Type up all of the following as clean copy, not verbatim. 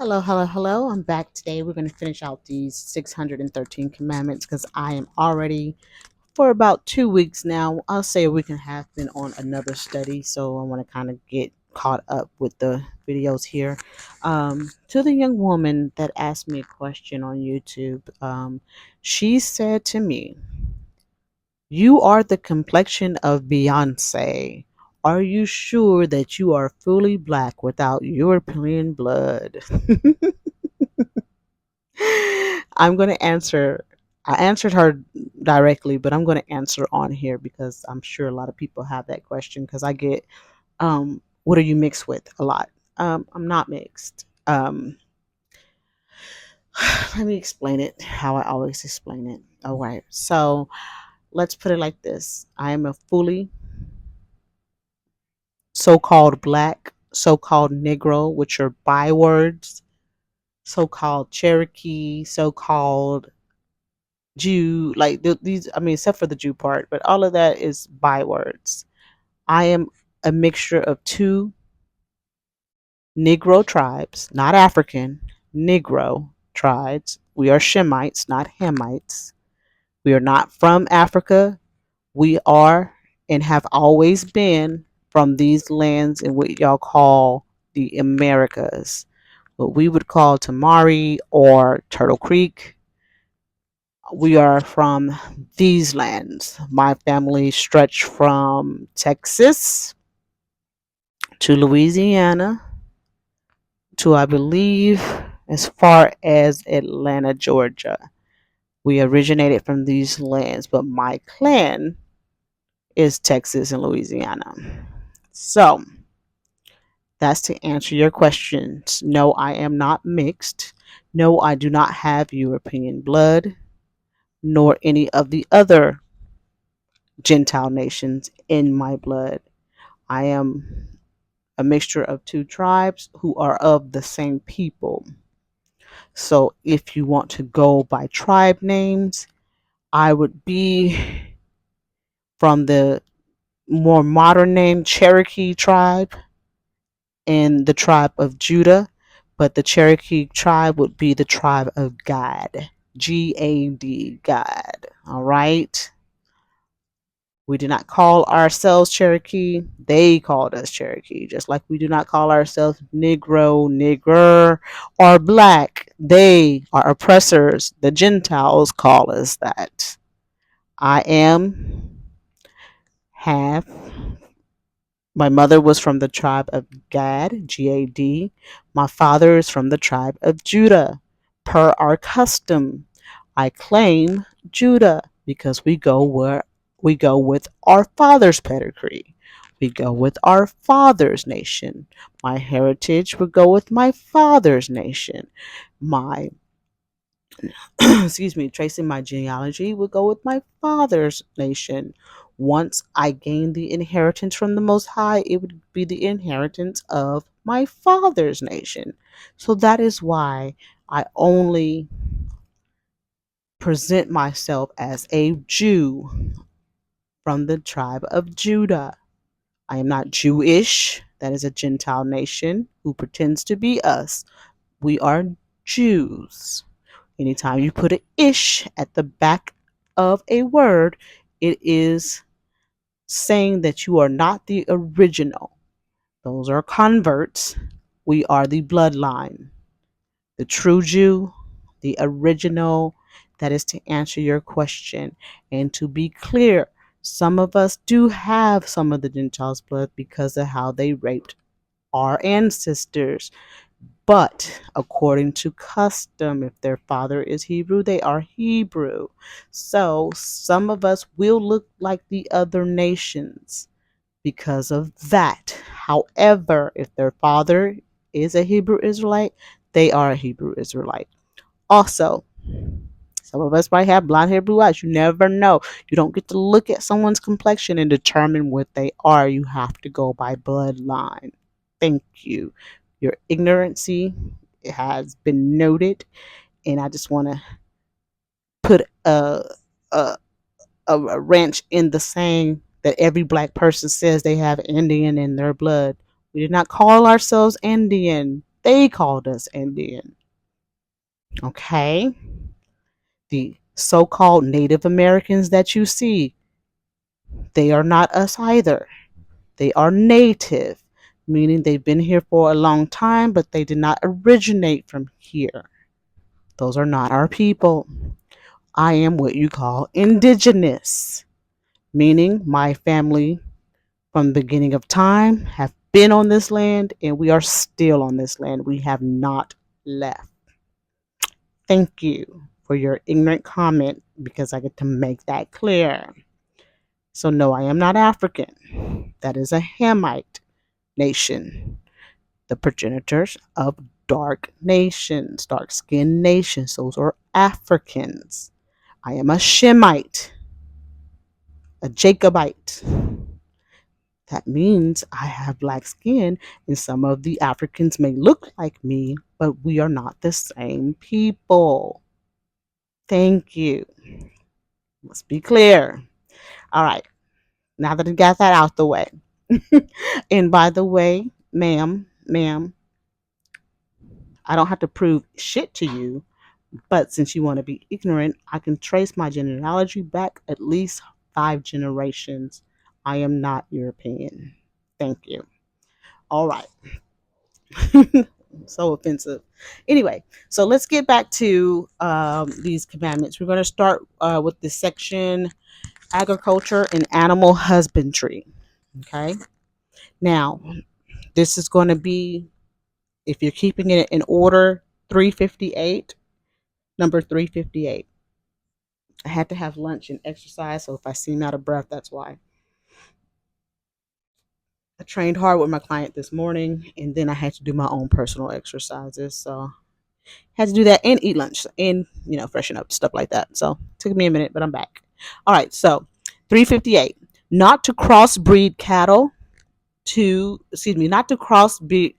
Hello, hello, hello. I'm back today. We're going to finish out these 613 commandments because I am already, for about 2 weeks now, I'll say a week and a half, been on another study. So I want to kind of get caught up with the videos here. To the young woman that asked me a question on YouTube, she said to me, "You are the complexion of Beyonce. Are you sure that you are fully black without European blood?" I'm going to answer. I answered her directly, but I'm going to answer on here because I'm sure a lot of people have that question because I get, what are you mixed with a lot? I'm not mixed. Let me explain it how I always explain it. All right. So let's put it like this. I am a fully so-called black, so-called Negro, which are bywords, so-called Cherokee, so-called Jew, like these, I mean, except for the Jew part, but all of that is bywords. I am a mixture of two Negro tribes, not African, Negro tribes. We are Shemites, not Hamites. We are not from Africa. We are and have always been from these lands in what y'all call the Americas, what we would call Tamari or Turtle Creek. We are from these lands. My family stretched from Texas to Louisiana to, I believe, as far as Atlanta, Georgia. We originated from these lands, but my clan is Texas and Louisiana. So that's to answer your questions. No, I am not mixed. No, I do not have European blood, nor any of the other Gentile nations in my blood. I am a mixture of two tribes who are of the same people. So if you want to go by tribe names, I would be from the more modern name Cherokee tribe and the tribe of Judah, but the Cherokee tribe would be the tribe of God. GAD, God. All right. We do not call ourselves Cherokee. They called us Cherokee, just like we do not call ourselves Negro, Nigger, or Black. They are oppressors. The Gentiles call us that. I am half. My mother was from the tribe of Gad, Gad. My father is from the tribe of Judah. Per our custom, I claim Judah because we go with our father's pedigree. We go with our father's nation. My heritage would go with my father's nation. My excuse me, tracing my genealogy would go with my father's nation. Once I gained the inheritance from the Most High, it would be the inheritance of my father's nation. So that is why I only present myself as a Jew from the tribe of Judah. I am not Jewish. That is a Gentile nation who pretends to be us. We are Jews. Anytime you put an ish at the back of a word, it is saying that you are not the original. Those are converts. We are the bloodline, the true Jew, the original. That is to answer your question. And to be clear, some of us do have some of the Gentiles' blood because of how they raped our ancestors. But according to custom, if their father is Hebrew, they are Hebrew. So some of us will look like the other nations because of that. However, if their father is a Hebrew Israelite, they are a Hebrew Israelite. Also, some of us might have blonde hair, blue eyes. You never know. You don't get to look at someone's complexion and determine what they are. You have to go by bloodline. Thank you. Your ignorancy has been noted, and I just want to put a a wrench in the saying that every black person says they have Indian in their blood. We did not call ourselves Indian. They called us Indian. Okay? The so called Native Americans that you see, they are not us either. They are native, meaning they've been here for a long time, but they did not originate from here. Those are not our people. I am what you call indigenous, meaning my family from the beginning of time have been on this land and we are still on this land. We have not left. Thank you for your ignorant comment because I get to make that clear. So, no, I am not African. That is a Hamite nation, the progenitors of dark nations, dark skinned nations. Those are Africans. I am a Shemite, a Jacobite. That means I have black skin, and some of the Africans may look like me, but we are not the same people. Thank you. Let's be clear. All right. Now that I got that out the way. And by the way, ma'am, I don't have to prove shit to you, but since you want to be ignorant, I can trace my genealogy back at least 5 generations. I am not European. Thank you. All right. So offensive. Anyway, so let's get back to these commandments. We're going to start with this section, agriculture and animal husbandry. Okay. Now, this is going to be, if you're keeping it in order, 358, number 358. I had to have lunch and exercise, so if I seem out of breath, that's why. I trained hard with my client this morning, and then I had to do my own personal exercises. So had to do that and eat lunch and freshen up, stuff like that. So it took me a minute, but I'm back. All right, so 358. Not to crossbreed cattle not to crossbreed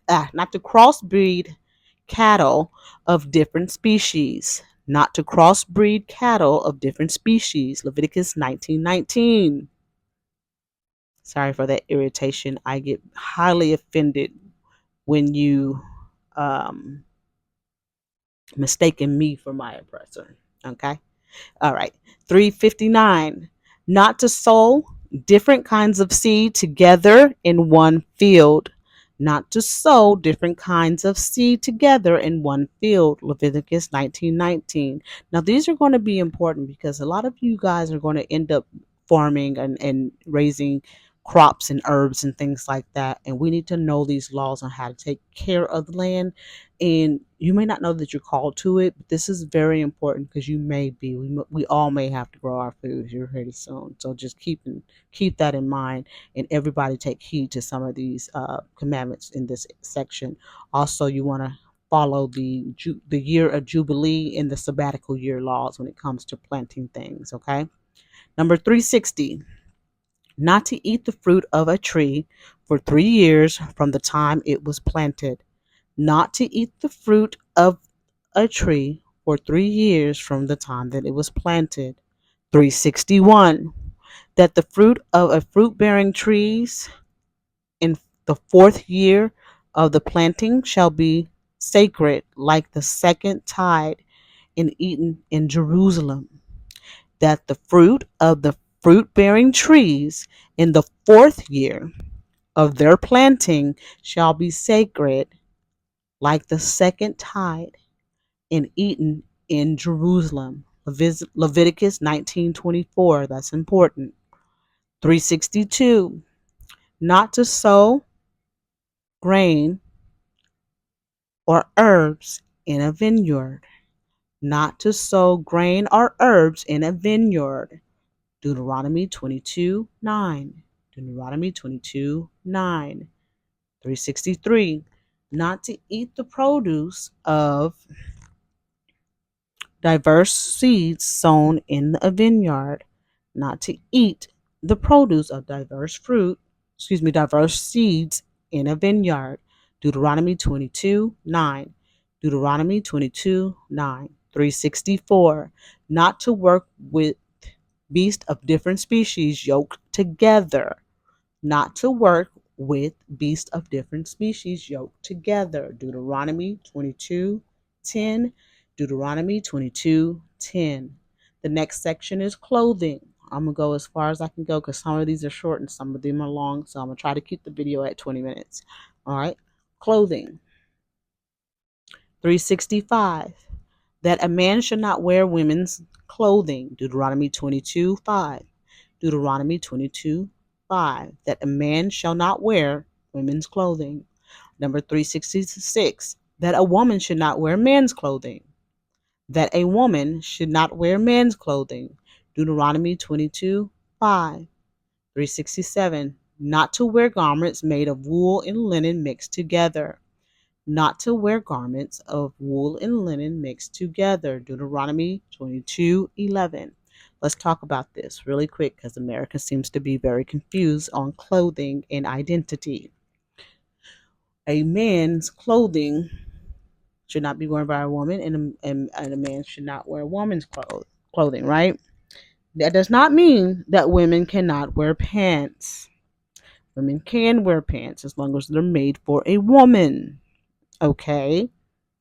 cattle of different species. Not to crossbreed cattle of different species. Leviticus 19:19. Sorry for that irritation. I get highly offended when you um, mistaken me for my oppressor. Okay. All right. 359. Not to sow different kinds of seed together in one field. Not to sow different kinds of seed together in one field. Leviticus 19:19. Now, these are going to be important because a lot of you guys are going to end up farming and raising crops and herbs and things like that. And we need to know these laws on how to take care of the land. And you may not know that you're called to it, but this is very important because we all may have to grow our food here pretty soon. So just keep that in mind, and everybody take heed to some of these commandments in this section. Also, you want to follow the year of jubilee and the sabbatical year laws when it comes to planting things. Okay, number 360. Not to eat the fruit of a tree for 3 years from the time it was planted. Not to eat the fruit of a tree for 3 years from the time that it was planted. 361. That the fruit of a fruit bearing trees in the 4th year of the planting shall be sacred like the second tide and eaten in Jerusalem. That the fruit of the fruit bearing trees in the 4th year of their planting shall be sacred like the second tide and eaten in Jerusalem. Leviticus 19:24. That's important. 362. Not to sow grain or herbs in a vineyard. Not to sow grain or herbs in a vineyard. Deuteronomy 22:9. Deuteronomy 22:9. 363. Not to eat the produce of diverse seeds sown in a vineyard. Not to eat the produce of diverse seeds in a vineyard. Deuteronomy 22:9. Deuteronomy 22:9. 364. Not to work with beasts of different species yoked together. Not to work with beasts of different species yoked together. Deuteronomy 22:10. Deuteronomy 22:10. The next section is clothing. I'm going to go as far as I can go because some of these are short and some of them are long. So I'm going to try to keep the video at 20 minutes. All right. Clothing. 365. That a man should not wear women's clothing. Deuteronomy 22:5. Deuteronomy 22:5. That a man shall not wear women's clothing. Number 366. That a woman should not wear men's clothing. That a woman should not wear men's clothing. Deuteronomy 22:5. 367. Not to wear garments made of wool and linen mixed together. Not to wear garments of wool and linen mixed together. Deuteronomy 22:11. Let's talk about this really quick because America seems to be very confused on clothing and identity. A man's clothing should not be worn by a woman, and a man should not wear a woman's clothing, right? That does not mean that women cannot wear pants. Women can wear pants as long as they're made for a woman. Okay?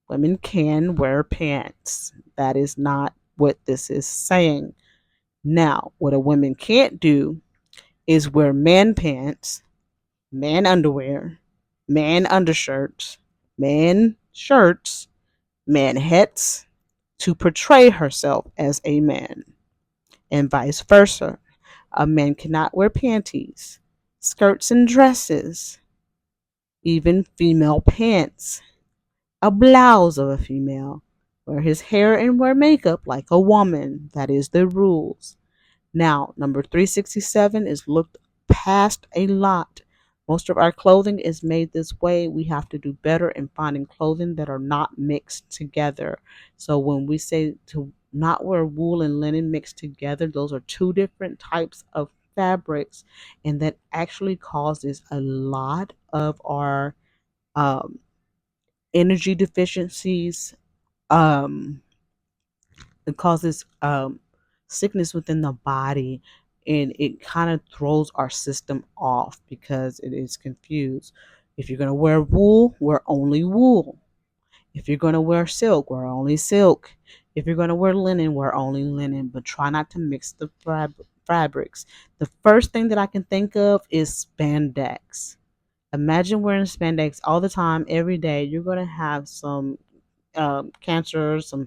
Women can wear pants. That is not what this is saying. Now, what a woman can't do is wear man pants, man underwear, man undershirts, man shirts, man hats to portray herself as a man, and vice versa. A man cannot wear panties, skirts, and dresses, even female pants, a blouse of a female, wear his hair and wear makeup like a woman. That is the rules. Now, number 367 is looked past a lot. Most of our clothing is made this way. We have to do better in finding clothing that are not mixed together. So when we say to not wear wool and linen mixed together, those are two different types of fabrics, and that actually causes a lot of our um, energy deficiencies. Um, it causes sickness within the body, and it kind of throws our system off because it is confused. If you're going to wear wool, wear only wool. If you're going to wear silk, wear only silk. If you're going to wear linen, wear only linen, but try not to mix the fabrics. The first thing that I can think of is spandex. Imagine wearing spandex all the time, every day. You're going to have some cancer, some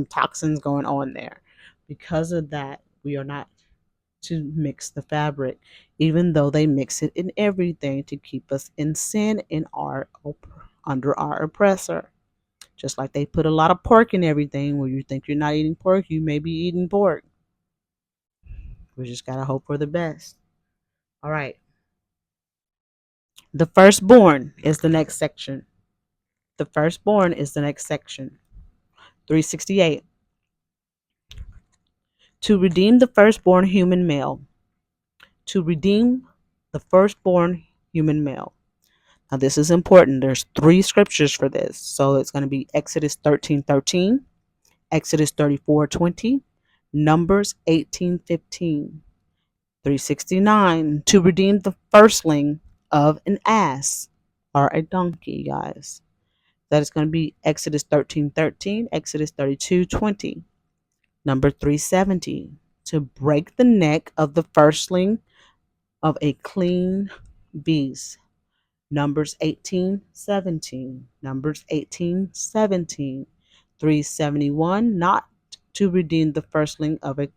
toxins going on there. Because of that, we are not to mix the fabric, even though they mix it in everything to keep us in sin in our under our oppressor. Just like they put a lot of pork in everything. Where you think you're not eating pork, you may be eating pork. We just gotta hope for the best. All right. The firstborn is the next section. The firstborn is the next section. 368. To redeem the firstborn human male. To redeem the firstborn human male. Now, this is important. There's three scriptures for this. So it's going to be Exodus 13:13, Exodus 34:20, Numbers 18:15. 369. To redeem the firstling of an ass or a donkey, guys. That is going to be Exodus 13:13, Exodus 32:20. Number 370. To break the neck of the firstling of a clean beast. Numbers 18:17. Numbers 18:17. 371. Not to redeem the firstling of a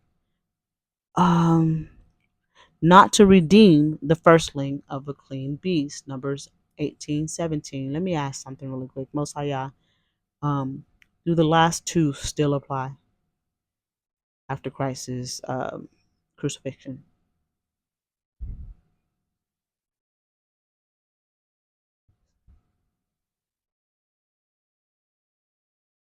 not to redeem the firstling of a clean beast. Numbers 18:17. Let me ask something really quick. Most High Yah, do the last two still apply after Christ's crucifixion?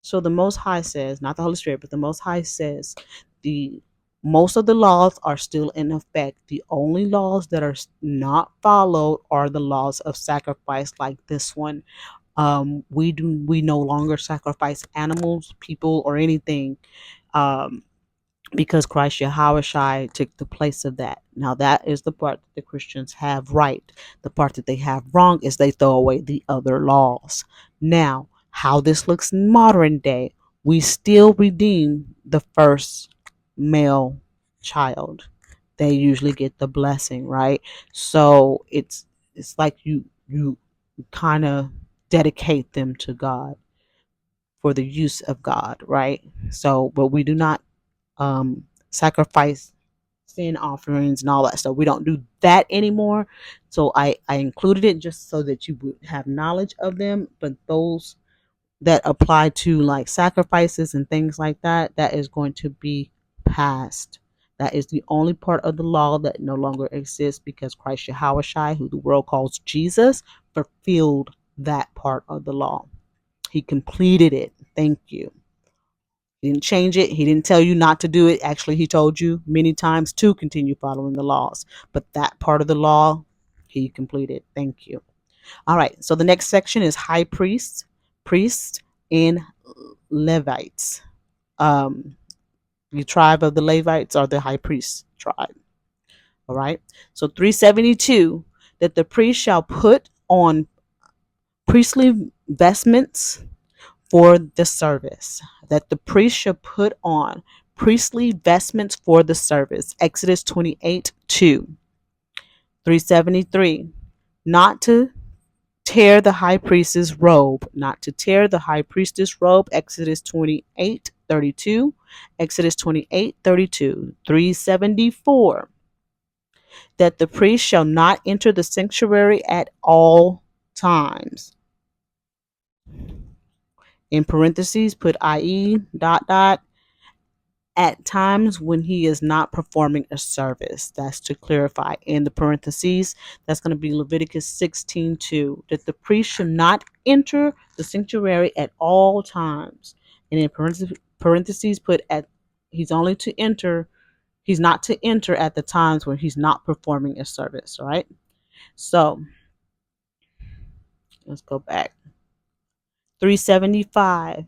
So the Most High says, not the Holy Spirit, but the Most High says, the most of the laws are still in effect. The only laws that are not followed are the laws of sacrifice, like this one. We no longer sacrifice animals, people, or anything. Um, because Christ Yahushua took the place of that. Now that is the part that the Christians have right. The part that they have wrong is they throw away the other laws. Now, how this looks in modern day, we still redeem the first male child. They usually get the blessing, right? So it's like you kind of dedicate them to God for the use of God, right? So, but we do not sacrifice sin offerings and all that stuff. We don't do that anymore. So I included it just so that you would have knowledge of them. But those that apply to like sacrifices and things like that, that is going to be passed. That is the only part of the law that no longer exists because Christ Yahushua, who the world calls Jesus, fulfilled that part of the law. He completed it. Thank you. He didn't change it. He didn't tell you not to do it. Actually, he told you many times to continue following the laws. But that part of the law, he completed. Thank you. All right. So the next section is high priests, priests, and Levites. Um, the tribe of the Levites are the high priest tribe. All right. So 372 that the priest shall put on priestly vestments for the service, that the priest should put on priestly vestments for the service. Exodus 28 2. 373. Not to tear the high priest's robe, not to tear the high priestess robe. Exodus 28:32. Exodus 28:32. 374. That the priest shall not enter the sanctuary at all times. In parentheses, put IE dot dot at times when he is not performing a service. That's to clarify. In the parentheses, that's going to be Leviticus 16:2, that the priest should not enter the sanctuary at all times. And in parentheses, put at he's only to enter, he's not to enter at the times when he's not performing a service, all right? So let's go back. 375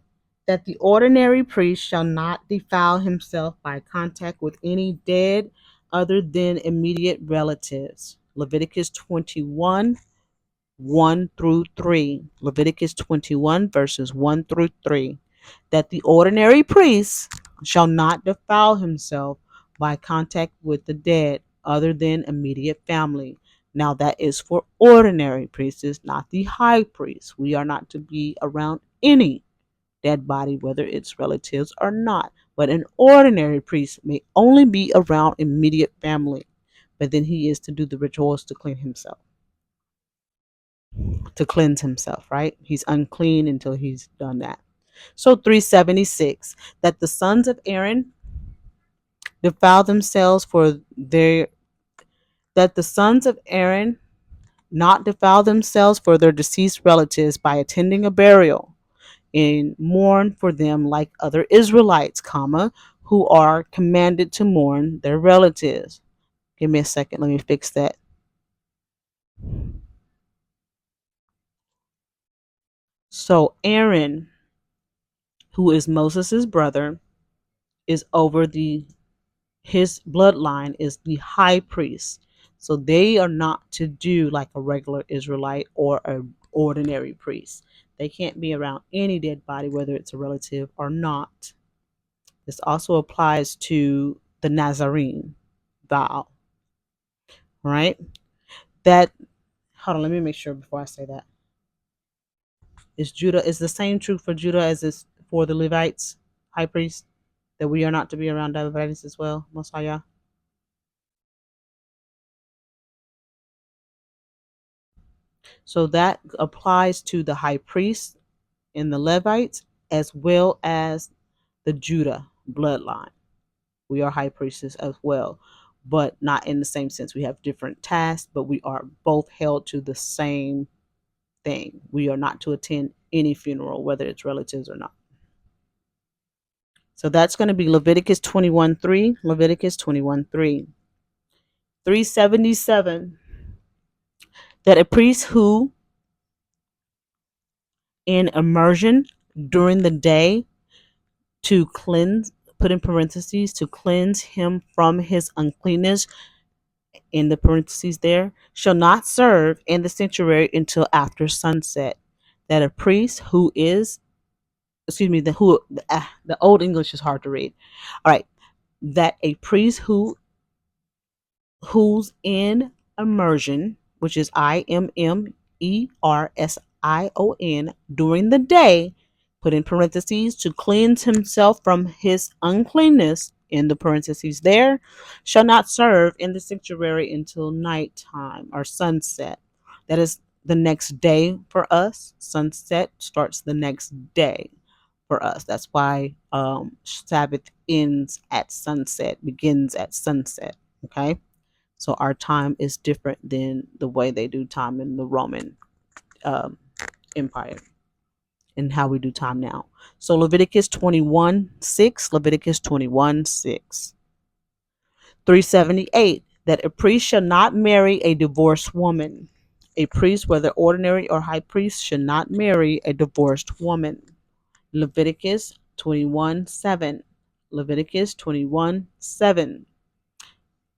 that the ordinary priest shall not defile himself by contact with any dead other than immediate relatives. Leviticus 21 1 through 3. Leviticus 21 verses 1 through 3. That the ordinary priest shall not defile himself by contact with the dead other than immediate family. Now that is for ordinary priests, not the high priest. We are not to be around any dead body, whether it's relatives or not. But an ordinary priest may only be around immediate family. But then he is to do the rituals to clean himself, to cleanse himself, right? He's unclean until he's done that. So 376, that the sons of Aaron defile themselves for their that the sons of Aaron not defile themselves for their deceased relatives by attending a burial and mourn for them like other Israelites, comma, who are commanded to mourn their relatives. Give me a second, let me fix that. So Aaron, who is Moses' brother, is over the his bloodline is the high priest. So they are not to do like a regular Israelite or an ordinary priest. They can't be around any dead body, whether it's a relative or not. This also applies to the Nazarene vow, right? That, hold on, let me make sure before I say that. Is Judah, is the same true for Judah as is for the Levites, high priest, that we are not to be around Levites as well, Mosiah? So that applies to the high priest and the Levites as well as the Judah bloodline. We are high priests as well, but not in the same sense. We have different tasks, but we are both held to the same thing. We are not to attend any funeral, whether it's relatives or not. So that's going to be Leviticus 21:3. Leviticus 21:3. 377. That a priest who in immersion during the day to cleanse put in parentheses, to cleanse him from his uncleanness, in the parentheses there, shall not serve in the sanctuary until after sunset. That a priest who is, excuse me, the old English is hard to read. All right, that a priest who's in immersion, which is Immersion, during the day, put in parentheses, to cleanse himself from his uncleanness, in the parentheses there, shall not serve in the sanctuary until nighttime or sunset. That is the next day for us. Sunset starts the next day for us. That's why Sabbath ends at sunset, begins at sunset. Okay. So our time is different than the way they do time in the Roman um, Empire and how we do time now. So Leviticus 21:6, Leviticus 21:6. 378, that a priest shall not marry a divorced woman. A priest, whether ordinary or high priest, should not marry a divorced woman. Leviticus 21:7. Leviticus 21:7.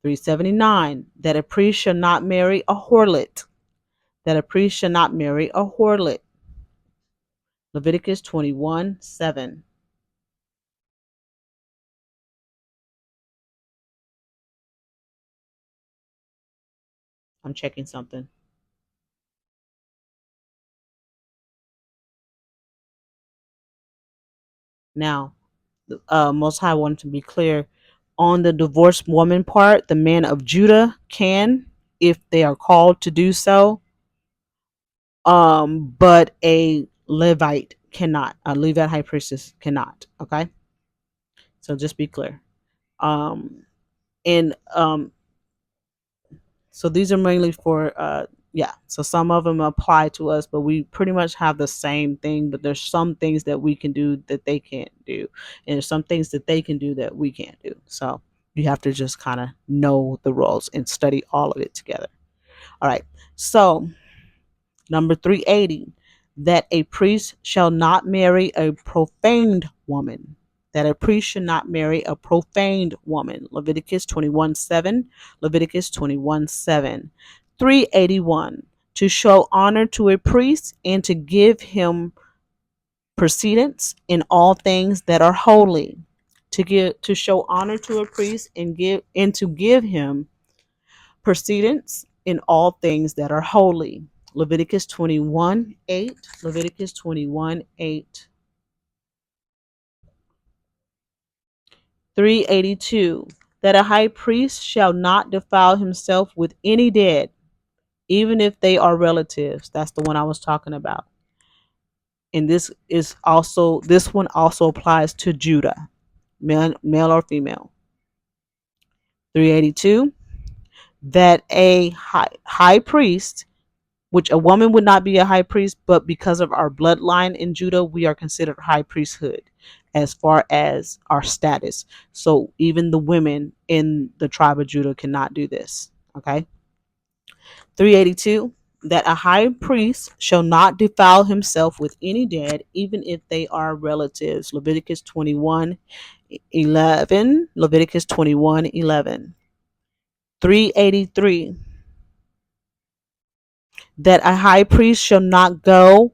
379, that a priest shall not marry a harlot. That a priest shall not marry a harlot. Leviticus 21:7. I'm checking something. Now, Most High wanted to be clear on the divorced woman part. The men of Judah can, if they are called to do so, but a Levite cannot. A Levite high priestess cannot. Okay, so just be clear. And So these are mainly for yeah. So some of them apply to us, but we pretty much have the same thing. But there's some things that we can do that they can't do, and there's some things that they can do that we can't do. So you have to just kind of know the roles and study all of it together. All right. So number 380, that a priest shall not marry a profaned woman. That a priest should not marry a profaned woman. Leviticus 21:7. Leviticus 21:7. 381, to show honor to a priest and to give him precedence in all things that are holy. To show honor to a priest and to give him precedence in all things that are holy. Leviticus 21:8. Leviticus 21:8. 382, that a high priest shall not defile himself with any dead, even if they are relatives. That's the one I was talking about. And this one also applies to Judah, male or female. 382, that a high priest, which a woman would not be a high priest, but because of our bloodline in Judah, we are considered high priesthood as far as our status. So even the women in the tribe of Judah cannot do this. Okay. 382, that a high priest shall not defile himself with any dead, even if they are relatives. Leviticus 21:11. Leviticus 21:11. 383, that a high priest shall not go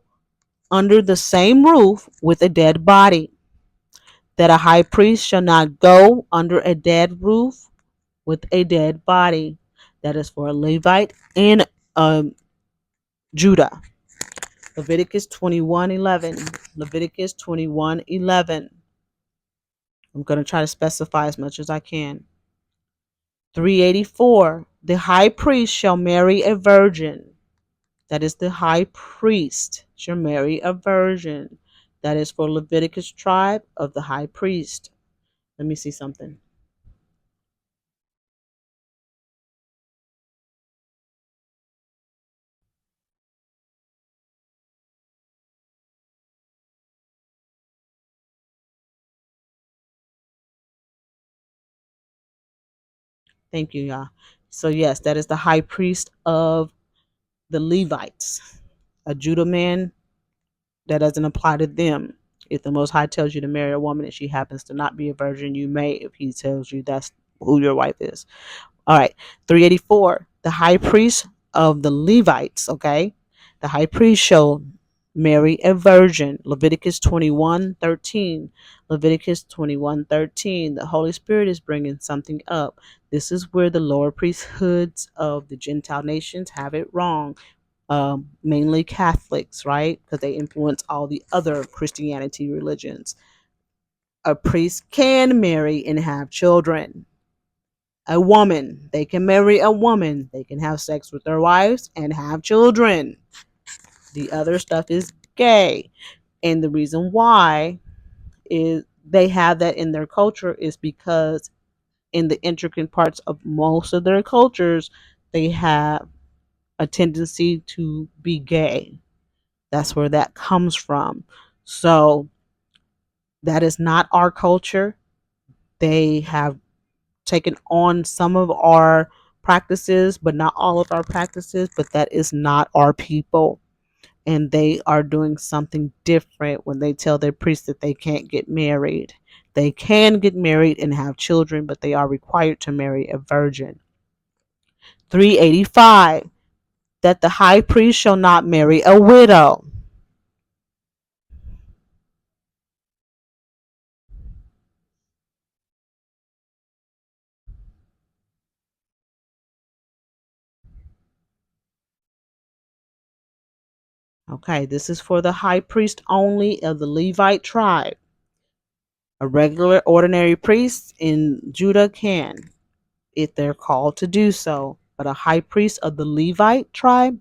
under the same roof with a dead body. That a high priest shall not go under a dead roof with a dead body. That is for a Levite and Judah. Leviticus 21:11. Leviticus 21:11. I'm going to try to specify as much as I can. 384. The high priest shall marry a virgin. That is, the high priest shall marry a virgin. That is for Leviticus tribe of the high priest. Let me see something. Thank you, y'all. So yes, that is the high priest of the Levites. A Judah man, that doesn't apply to them. If the Most High tells you to marry a woman and she happens to not be a virgin, you may, if he tells you that's who your wife is. All right, 384. The high priest of the Levites, okay? The high priest shall marry a virgin. Leviticus 21:13. Leviticus 21:13. The Holy Spirit is bringing something up. This is where the lower priesthoods of the Gentile nations have it wrong. Mainly Catholics, right? Because they influence all the other Christianity religions. A priest can marry and have children. A woman, they can marry a woman. They can have sex with their wives and have children. The other stuff is gay. And the reason why is they have that in their culture is because in the intricate parts of most of their cultures, they have a tendency to be gay. That's where that comes from. So that is not our culture. They have taken on some of our practices, but not all of our practices, but that is not our people. And they are doing something different when they tell their priests that they can't get married. They can get married and have children, but they are required to marry a virgin. 385. That the high priest shall not marry a widow. Okay, this is for the high priest only of the Levite tribe. A regular ordinary priest in Judah can, if they're called to do so, but a high priest of the Levite tribe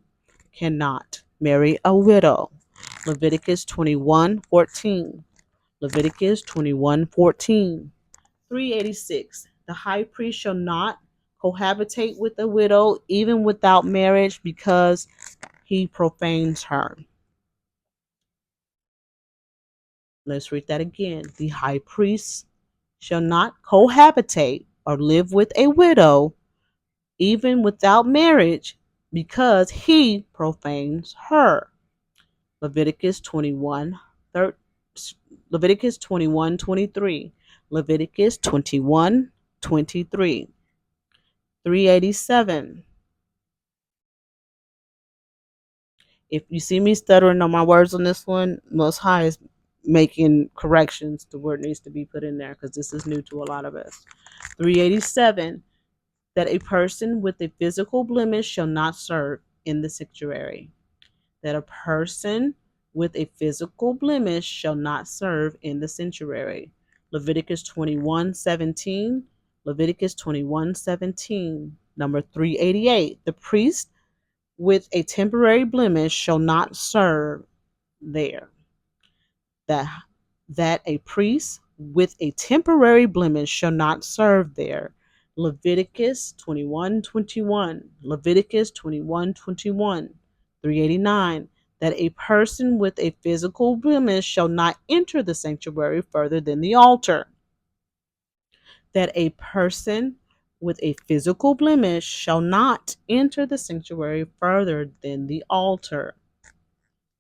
cannot marry a widow. Leviticus 21:14. Leviticus 21:14. 386. The high priest shall not cohabitate with a widow even without marriage because he profanes her. Let's read that again. The high priest shall not cohabitate or live with a widow even without marriage because he profanes her. Leviticus 21, Leviticus 21:23. Leviticus 21:23. 387. If you see me stuttering on my words on this one, Most High is making corrections to where it needs to be put in there because this is new to a lot of us. 387. That a person with a physical blemish shall not serve in the sanctuary. That a person with a physical blemish shall not serve in the sanctuary. Leviticus 21:17. Leviticus 21:17. Number 388. The priest with a temporary blemish shall not serve there. That a priest with a temporary blemish shall not serve there. Leviticus 21:21. Leviticus 21:21. 389. That a person with a physical blemish shall not enter the sanctuary further than the altar. That a person with a physical blemish shall not enter the sanctuary further than the altar.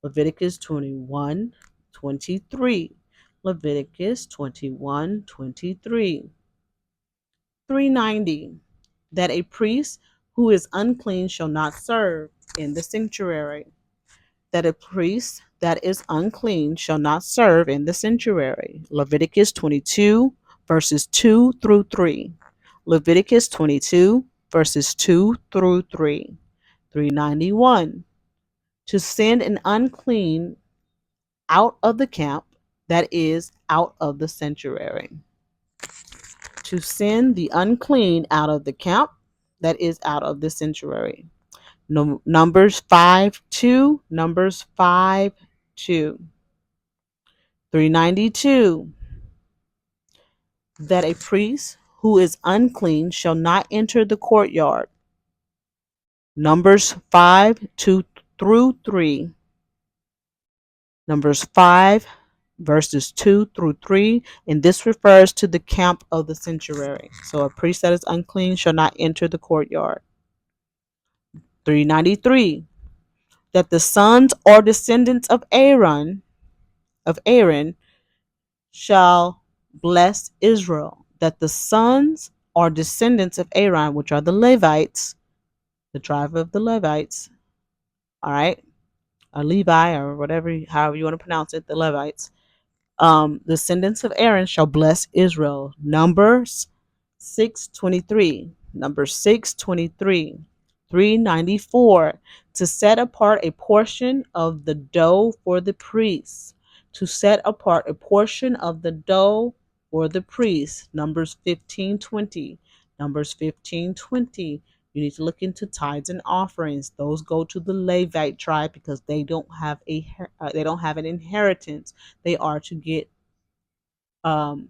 Leviticus 21:23. Leviticus 21:23. 390. That a priest who is unclean shall not serve in the sanctuary. That a priest that is unclean shall not serve in the sanctuary. Leviticus 22, verses 2 through 3. Leviticus 22, verses 2 through 3. 391. To send an unclean out of the camp, that is, out of the sanctuary. To send the unclean out of the camp, that is, out of the sanctuary. Numbers 5:2. Numbers 5:2. 392. That a priest who is unclean shall not enter the courtyard. Numbers 5:2 through 3. Numbers 5, verses 2 through 3. And this refers to the camp of the sanctuary. So a priest that is unclean shall not enter the courtyard. 393. That the sons or descendants of Aaron shall bless Israel, that the sons or descendants of Aaron, which are the Levites, the tribe of the Levites, all right, or Levi, or whatever, however you want to pronounce it, the Levites, descendants of Aaron shall bless Israel. Numbers 6:23. Number 6:23. 394. To set apart a portion of the dough for the priests. To set apart a portion of the dough for the priests. Numbers 15:20. Numbers 15:20. You need to look into tithes and offerings. Those go to the Levite tribe because they don't have an inheritance. They are to get um,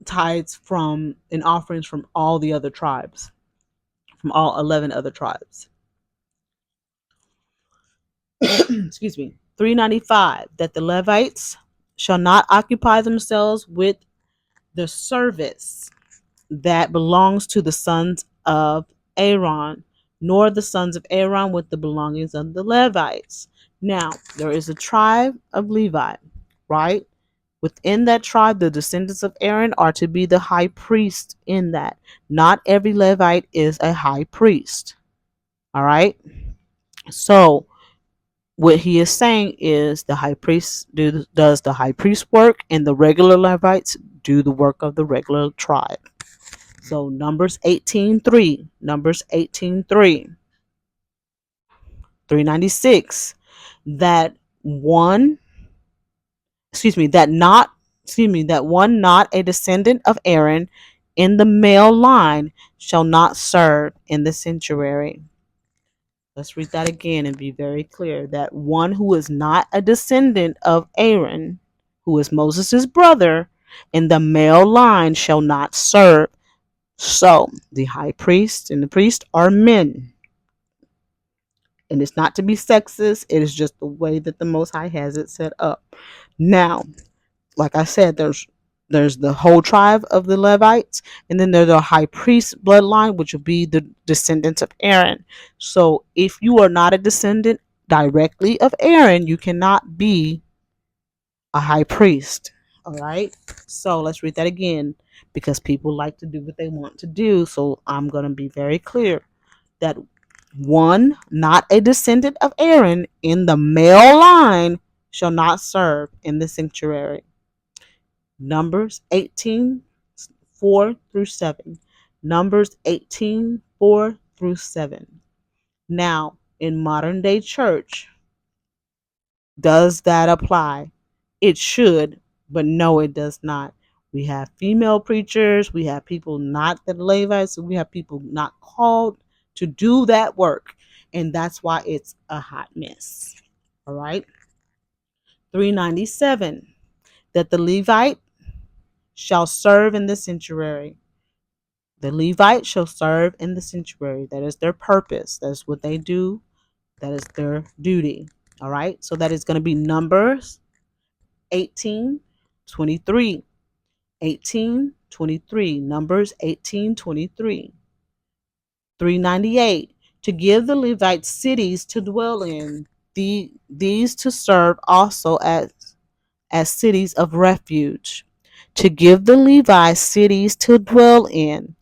tithes from and offerings from all the other tribes, from all 11 other tribes. Excuse me. 395. That the Levites shall not occupy themselves with the service that belongs to the sons of Aaron, nor the sons of Aaron with the belongings of the Levites. Now, there is a tribe of Levi, right? Within that tribe, the descendants of Aaron are to be the high priest in that. Not every Levite is a high priest. All right. So what he is saying is the high priest does the high priest work, and the regular Levites do the work of the regular tribe. So Numbers 18:3, Numbers 18:3, 396, that one, excuse me, that not, excuse me, that one not a descendant of Aaron in the male line shall not serve in the sanctuary. Let's read that again and be very clear. That one who is not a descendant of Aaron, who is Moses' brother, in the male line shall not serve. So the high priest and the priest are men. And it's not to be sexist, it is just the way that the Most High has it set up. Now, like I said, there's the whole tribe of the Levites, and then there's a high priest bloodline, which will be the descendants of Aaron. So if you are not a descendant directly of Aaron, you cannot be a high priest. All right. So let's read that again because people like to do what they want to do. So I'm going to be very clear that one, not a descendant of Aaron in the male line, shall not serve in the sanctuary. Numbers 18:4 through 7. Numbers 18:4 through 7. Now, in modern day church, does that apply? It should, but no, it does not. We have female preachers, we have people not the Levites, we have people not called to do that work. And that's why it's a hot mess. All right. 397. That the Levite shall serve in the sanctuary. The Levite shall serve in the sanctuary. That is their purpose. That's what they do. That is their duty. All right. So that is going to be Numbers 18:23. 18:23. Numbers 18:23. 398. To give the Levites cities to dwell in, these to serve also as cities of refuge. To give the Levites cities to dwell in,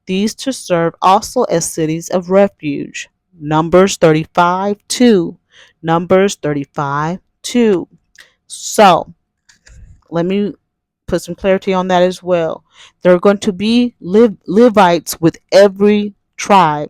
these to serve also as cities of refuge. Numbers 35:2. Numbers 35:2. So, let me put some clarity on that as well. There are going to be Levites with every tribe.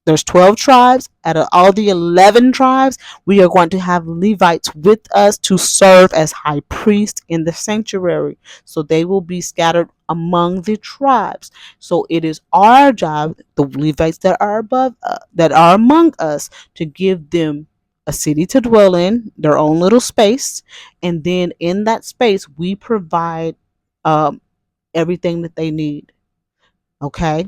There's 12 tribes. Out of all the 11 tribes, we are going to have Levites with us to serve as high priests in the sanctuary. So they will be scattered among the tribes. So it is our job, the Levites that are that are among us, to give them a city to dwell in, their own little space, and then in that space we provide um, everything that they need. Okay,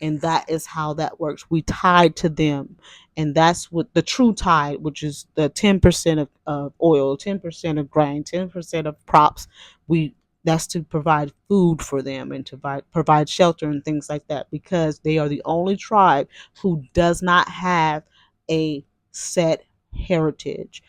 and that is how that works. We tied to them, and that's what the true tithe, which is the 10% of oil, 10% of grain, 10% of props. We That's to provide food for them and to provide shelter and things like that, because they are the only tribe who does not have a set heritage.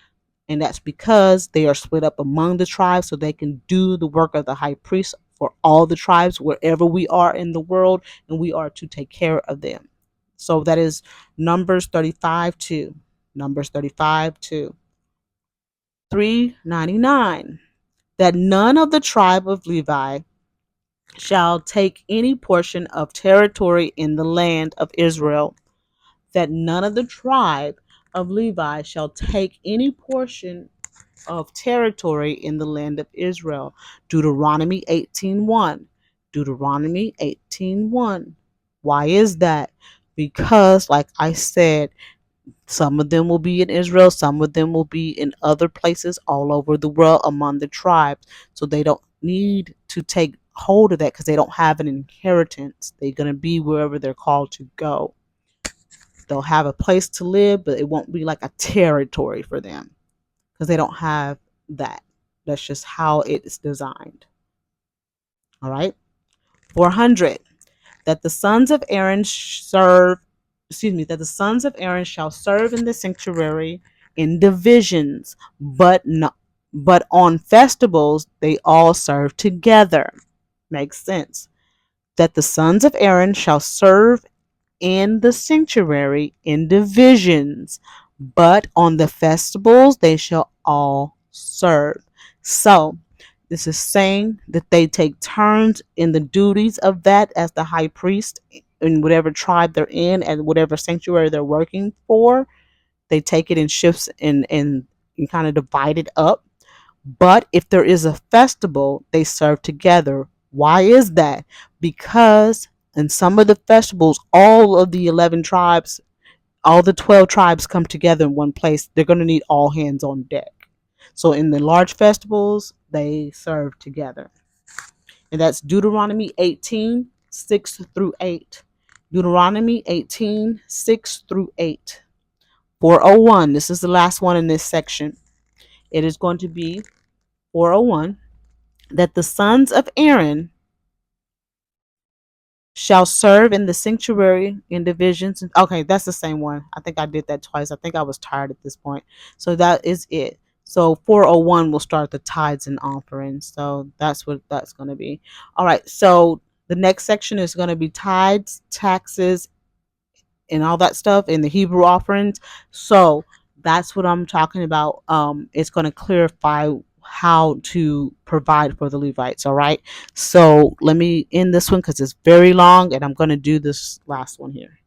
And that's because they are split up among the tribes so they can do the work of the high priest for all the tribes wherever we are in the world, and we are to take care of them. So that is Numbers 35 2. Numbers 35 2. 399. That none of the tribe of Levi shall take any portion of territory in the land of Israel. That none of the tribe of Levi shall take any portion of territory in the land of Israel. Deuteronomy 18:1. Deuteronomy 18:1. Why is that? Because, like I said, some of them will be in Israel, some of them will be in other places all over the world among the tribes. So they don't need to take hold of that because they don't have an inheritance. They're going to be wherever they're called to go. They'll have a place to live, but it won't be like a territory for them because they don't have that. That's just how it's designed. All right. 400. That the sons of Aaron serve, that the sons of Aaron shall serve in the sanctuary in divisions, but on festivals they all serve together. Makes sense. That the sons of Aaron shall serve in the sanctuary in divisions, but on the festivals they shall all serve. So, this is saying that they take turns in the duties of that as the high priest in whatever tribe they're in and whatever sanctuary they're working for. They take it in shifts and kind of divide it up. But if there is a festival, they serve together. Why is that? Because in some of the festivals, all of the 11 tribes, all the 12 tribes come together in one place. They're going to need all hands on deck. So in the large festivals, they serve together. And that's Deuteronomy 18 6 through 8. Deuteronomy 18 6 through 8. 401. This is the last one in this section. It is going to be 401. That the sons of Aaron shall serve in the sanctuary in divisions. Okay, that's the same one. I think I did that twice. I think I was tired at this point. So that is it. So 401 will start the tithes and offerings. So that's what that's going to be. All right. So the next section is going to be tithes, taxes, and all that stuff in the Hebrew offerings. So that's what I'm talking about. It's going to clarify how to provide for the Levites. All right. So let me end this one because it's very long, and I'm going to do this last one here.